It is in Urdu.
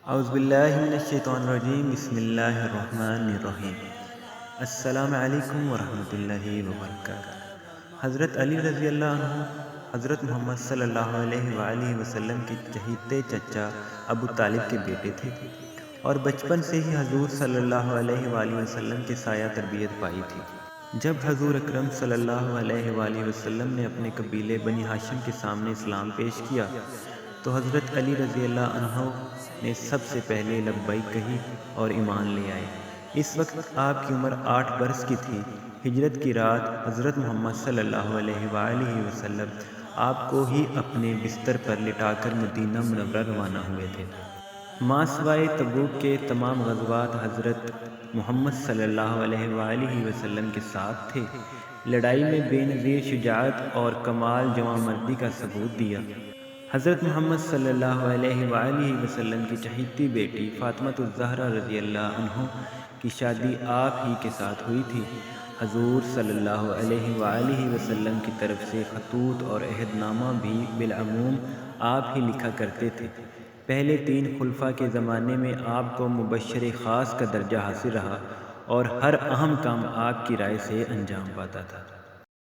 اعوذ باللہ من الشیطان الرجیم، بسم اللہ الرحمن الرحیم۔ السلام علیکم ورحمۃ اللہ وبرکاتہ۔ حضرت علی رضی اللہ عنہ حضرت محمد صلی اللہ علیہ وآلہ وسلم کے چہیتے چچا ابو طالب کے بیٹے تھے اور بچپن سے ہی حضور صلی اللہ علیہ وآلہ وسلم کے سایہ تربیت پائی تھی۔ جب حضور اکرم صلی اللہ علیہ وآلہ وسلم نے اپنے قبیلے بنی ہاشم کے سامنے اسلام پیش کیا تو حضرت علی رضی اللہ عنہ نے سب سے پہلے لبیک کہی اور ایمان لے آئے۔ اس وقت آپ کی عمر 8 برس کی تھی۔ ہجرت کی رات حضرت محمد صلی اللہ علیہ وآلہ وسلم آپ کو ہی اپنے بستر پر لٹا کر مدینہ منورہ روانہ ہوئے تھے۔ ماسوائے تبوک کے تمام غزوات حضرت محمد صلی اللہ علیہ وآلہ وسلم کے ساتھ تھے۔ لڑائی میں بے نظیر شجاعت اور کمال جواں مردی کا ثبوت دیا۔ حضرت محمد صلی اللہ علیہ وآلہ وسلم کی چہیتی بیٹی فاطمۃ الزہرا رضی اللہ عنہ کی شادی آپ ہی کے ساتھ ہوئی تھی۔ حضور صلی اللہ علیہ وآلہ وسلم کی طرف سے خطوط اور عہد نامہ بھی بالعموم آپ ہی لکھا کرتے تھے۔ پہلے 3 خلفاء کے زمانے میں آپ کو مبشر خاص کا درجہ حاصل رہا اور ہر اہم کام آپ کی رائے سے انجام پاتا تھا۔